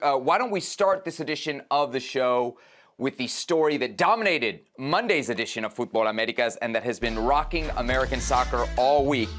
Why don't we start this edition of the show with the story that dominated Monday's edition of Futbol Americas and that has been rocking American soccer all week.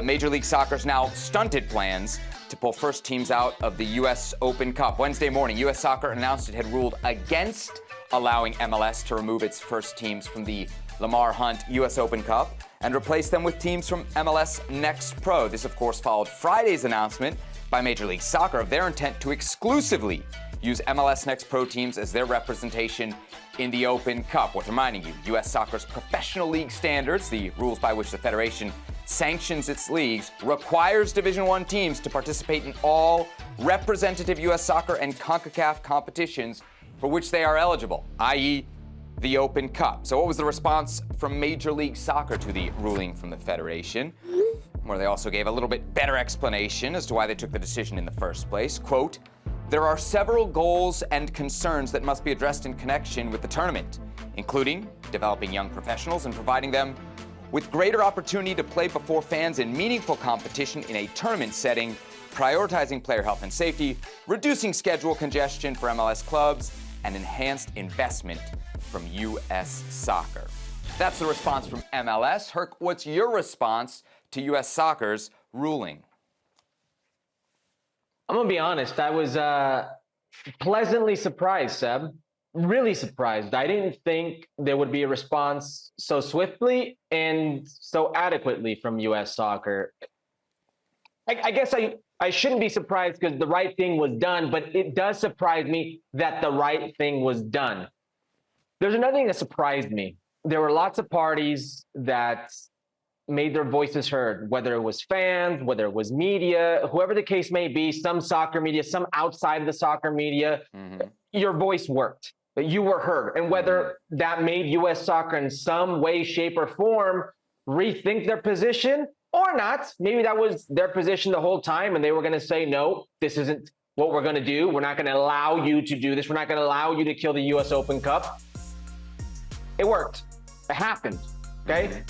Major League Soccer's now stunted plans to pull first teams out of the U.S. Open Cup. Wednesday morning, U.S. Soccer announced it had ruled against allowing MLS to remove its first teams from the Lamar Hunt U.S. Open Cup and replace them with teams from MLS Next Pro. This, of course, followed Friday's announcement by Major League Soccer of their intent to exclusively use MLS Next Pro teams as their representation in the Open Cup. Worth reminding you, U.S. Soccer's professional league standards, the rules by which the federation sanctions its leagues, requires Division I teams to participate in all representative U.S. Soccer and CONCACAF competitions for which they are eligible, i.e., the Open Cup. So what was the response from Major League Soccer to the ruling from the federation? Where they also gave a little bit better explanation as to why they took the decision in the first place. Quote, "There are several goals and concerns that must be addressed in connection with the tournament, including developing young professionals and providing them with greater opportunity to play before fans in meaningful competition in a tournament setting, prioritizing player health and safety, reducing schedule congestion for MLS clubs, and enhanced investment from U.S. Soccer." That's the response from MLS. Herc, what's your response to U.S. Soccer's ruling? I'm going to be honest. I was pleasantly surprised, Seb. Really surprised. I didn't think there would be a response so swiftly and so adequately from U.S. Soccer. I guess I shouldn't be surprised because the right thing was done, but it does surprise me that the right thing was done. There's another thing that surprised me. There were lots of parties that made their voices heard, whether it was fans, whether it was media, whoever the case may be, some soccer media, some outside of the soccer media, your voice worked. You were heard. And whether that made U.S. Soccer in some way, shape, or form rethink their position or not, maybe that was their position the whole time and they were going to say, no, this isn't what we're going to do. We're not going to allow you to do this. We're not going to allow you to kill the U.S. Open Cup. It worked. It happened. Okay?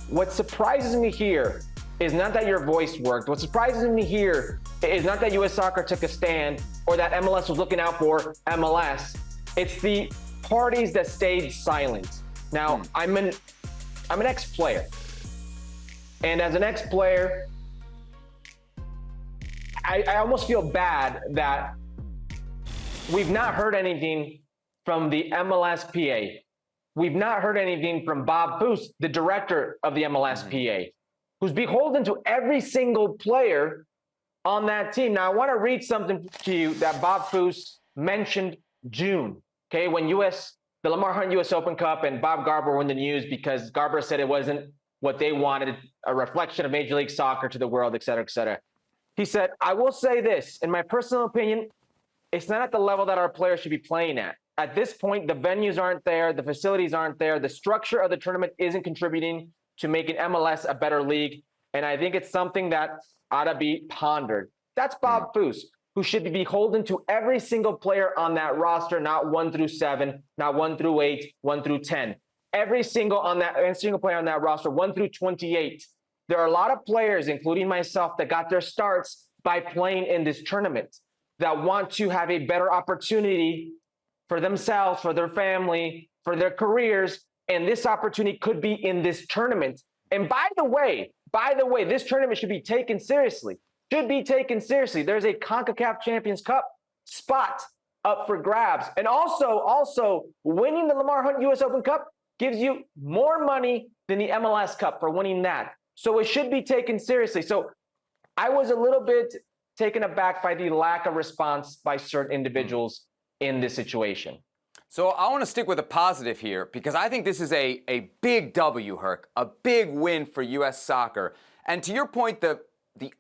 What surprises me here is not that your voice worked. What surprises me here is not that U.S. Soccer took a stand or that MLS was looking out for MLS. It's the parties that stayed silent. Now, I'm an ex-player. And as an ex-player, I almost feel bad that we've not heard anything from the MLSPA. We've not heard anything from Bob Foose, the director of the MLSPA, who's beholden to every single player on that team. Now, I want to read something to you that Bob Foose mentioned June, okay, when the Lamar Hunt U.S. Open Cup and Bob Garber were in the news because Garber said it wasn't what they wanted, a reflection of Major League Soccer to the world, et cetera, et cetera. He said, "I will say this, in my personal opinion, it's not at the level that our players should be playing at. At this point, the venues aren't there, the facilities aren't there, the structure of the tournament isn't contributing to making MLS a better league, and I think it's something that ought to be pondered." That's Bob Foose, who should be beholden to every single player on that roster, not 1 through 7, not 1 through 8, 1 through 10. Every single player on that roster, 1 through 28. There are a lot of players, including myself, that got their starts by playing in this tournament, that want to have a better opportunity for themselves, for their family, for their careers, and this opportunity could be in this tournament. And by the way, this tournament should be taken seriously. There's a CONCACAF Champions Cup spot up for grabs. And also winning the Lamar Hunt U.S. Open Cup gives you more money than the MLS Cup for winning that. So it should be taken seriously. So I was a little bit taken aback by the lack of response by certain individuals in this situation. So I want to stick with a positive here because I think this is a big W, Herc, a big win for U.S. Soccer. And to your point, the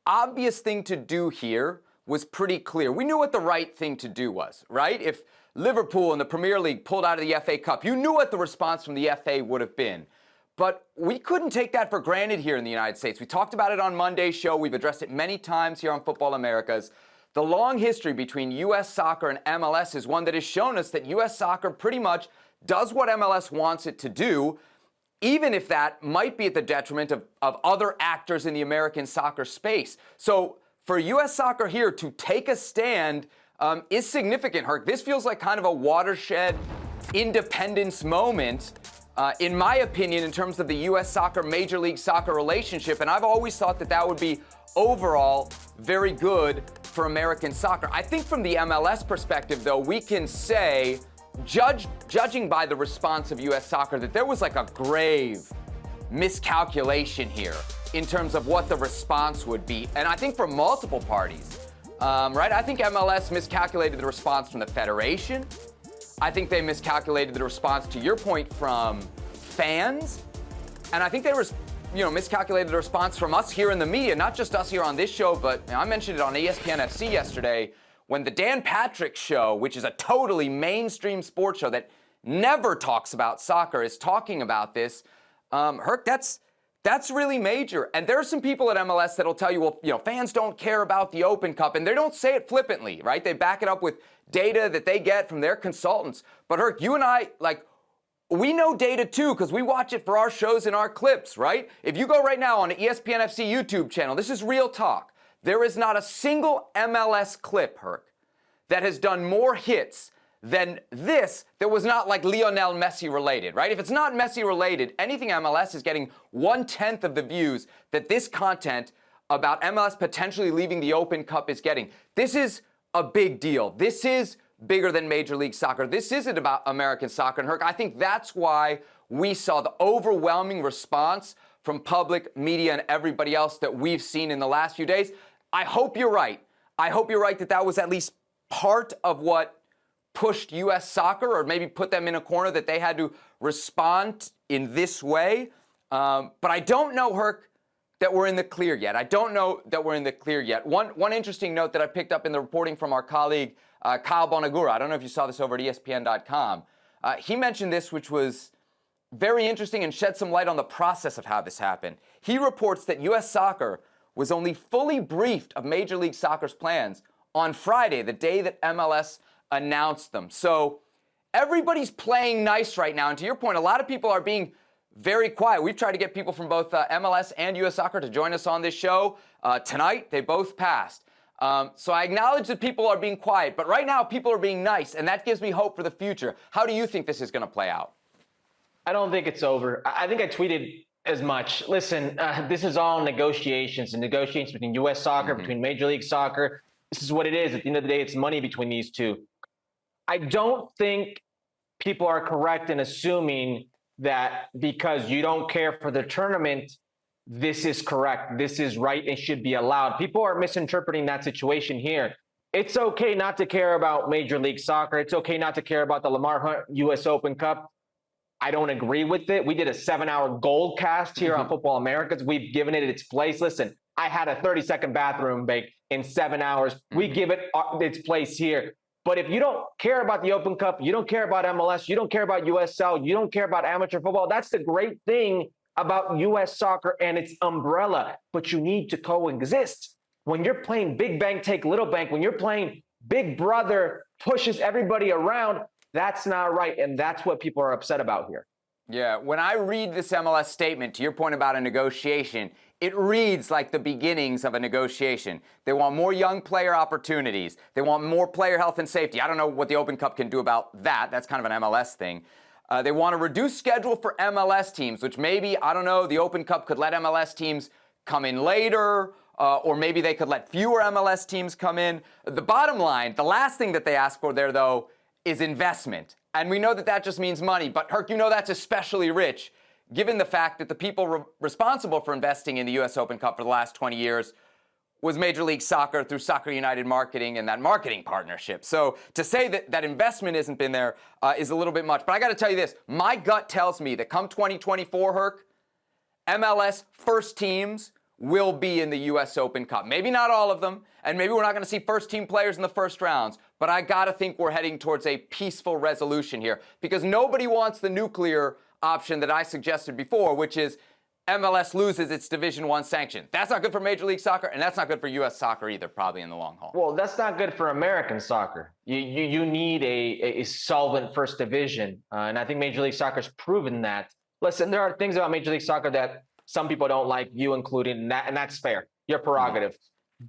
obvious thing to do here was pretty clear. We knew what the right thing to do was, right? If Liverpool in the Premier League pulled out of the FA Cup, you knew what the response from the FA would have been. But we couldn't take that for granted here in the United States. We talked about it on Monday's show. We've addressed it many times here on Futbol Americas. The long history between U.S. Soccer and MLS is one that has shown us that U.S. Soccer pretty much does what MLS wants it to do, even if that might be at the detriment of other actors in the American soccer space. So for U.S. Soccer here to take a stand is significant, Herc. This feels like kind of a watershed independence moment, in my opinion, in terms of the U.S. Soccer, Major League Soccer relationship. And I've always thought that that would be overall very good for American soccer. I think from the MLS perspective, though, we can say, judging by the response of U.S. Soccer, that there was like a grave miscalculation here in terms of what the response would be. And I think from multiple parties, right? I think MLS miscalculated the response from the Federation. I think they miscalculated the response, to your point, from fans. And I think they miscalculated the response from us here in the media, not just us here on this show, but I mentioned it on ESPN FC yesterday when the Dan Patrick Show, which is a totally mainstream sports show that never talks about soccer, is talking about this. Herc, that's really major. And there are some people at MLS that'll tell you, well, fans don't care about the Open Cup, and they don't say it flippantly, right? They back it up with data that they get from their consultants. But Herc, you and I, we know data too, because we watch it for our shows and our clips, right? If you go right now on the ESPN FC YouTube channel, this is real talk. There is not a single MLS clip, Herc, that has done more hits than this that was not like Lionel Messi related, right? If it's not Messi related, anything MLS is getting 1/10 of the views that this content about MLS potentially leaving the Open Cup is getting. This is a big deal. This is bigger than Major League Soccer. This isn't about American soccer. And Herc, I think that's why we saw the overwhelming response from public, media, and everybody else that we've seen in the last few days. I hope you're right. I hope you're right that that was at least part of what pushed U.S. Soccer, or maybe put them in a corner that they had to respond in this way. But I don't know, Herc, that we're in the clear yet. I don't know that we're in the clear yet. One interesting note that I picked up in the reporting from our colleague, Kyle Bonagura, I don't know if you saw this over at ESPN.com. He mentioned this, which was very interesting and shed some light on the process of how this happened. He reports that U.S. Soccer was only fully briefed of Major League Soccer's plans on Friday, the day that MLS announced them. So everybody's playing nice right now. And to your point, a lot of people are being very quiet. We've tried to get people from both MLS and U.S. Soccer to join us on this show. Tonight, they both passed. So I acknowledge that people are being quiet, but right now people are being nice, and that gives me hope for the future. How do you think this is going to play out? I don't think it's over. I think I tweeted as much. Listen, this is all negotiations, and negotiations between U.S. Soccer, between Major League Soccer. This is what it is. At the end of the day, it's money between these two. I don't think people are correct in assuming that because you don't care for the tournament, this is correct, this is right, and should be allowed. People are misinterpreting that situation here. It's okay not to care about Major League Soccer. It's okay not to care about the Lamar Hunt U.S. Open Cup. I don't agree with it. We did a 7-hour gold cast here on Futbol Americas. We've given it its place. Listen, I had a 30-second bathroom break in 7 hours. We give it its place here. But if you don't care about the Open Cup, you don't care about MLS, you don't care about USL, you don't care about amateur football, that's the great thing about U.S. Soccer and its umbrella. But you need to coexist. When you're playing big bank, take little bank, when you're playing big brother pushes everybody around, that's not right. And that's what people are upset about here. Yeah, when I read this MLS statement, to your point about a negotiation, it reads like the beginnings of a negotiation. They want more young player opportunities. They want more player health and safety. I don't know what the Open Cup can do about that. That's kind of an MLS thing. They want a reduced schedule for MLS teams, which maybe, I don't know, the Open Cup could let MLS teams come in later, or maybe they could let fewer MLS teams come in. The bottom line, the last thing that they ask for there, though, is investment. And we know that that just means money. But, Herc, you know that's especially rich, given the fact that the people responsible for investing in the U.S. Open Cup for the last 20 years was Major League Soccer through Soccer United Marketing and that marketing partnership. So to say that that investment isn't been there is a little bit much. But I got to tell you this. My gut tells me that come 2024, Herc, MLS first teams will be in the U.S. Open Cup. Maybe not all of them, and maybe we're not going to see first-team players in the first rounds, but I got to think we're heading towards a peaceful resolution here because nobody wants the nuclear option that I suggested before, which is MLS loses its Division I sanction. That's not good for Major League Soccer, and that's not good for U.S. Soccer either, probably in the long haul. Well, that's not good for American soccer. You need a solvent first division, and I think Major League Soccer's proven that. Listen, there are things about Major League Soccer that some people don't like, you included, and that's fair. Your prerogative.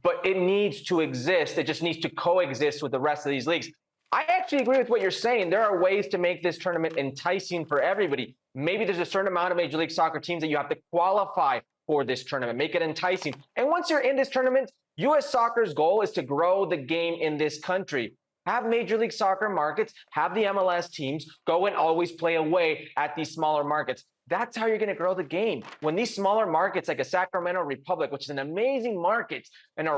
but it needs to exist. It just needs to coexist with the rest of these leagues. I actually agree with what you're saying. There are ways to make this tournament enticing for everybody. Maybe there's a certain amount of Major League Soccer teams that you have to qualify for this tournament, make it enticing. And once you're in this tournament, U.S. Soccer's goal is to grow the game in this country. Have Major League Soccer markets, have the MLS teams go and always play away at these smaller markets. That's how you're going to grow the game. When these smaller markets, like a Sacramento Republic, which is an amazing market, and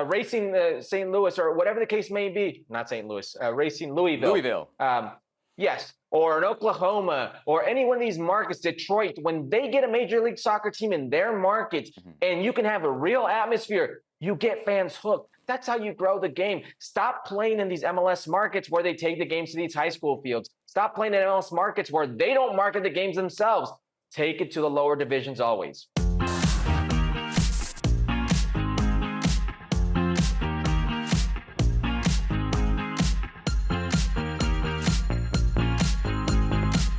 Racing St. Louis, or whatever the case may be, not St. Louis, Racing Louisville. Yes, or in Oklahoma, or any one of these markets, Detroit, when they get a Major League Soccer team in their market, and you can have a real atmosphere, you get fans hooked. That's how you grow the game. Stop playing in these MLS markets where they take the games to these high school fields. Stop playing in MLS markets where they don't market the games themselves. Take it to the lower divisions always.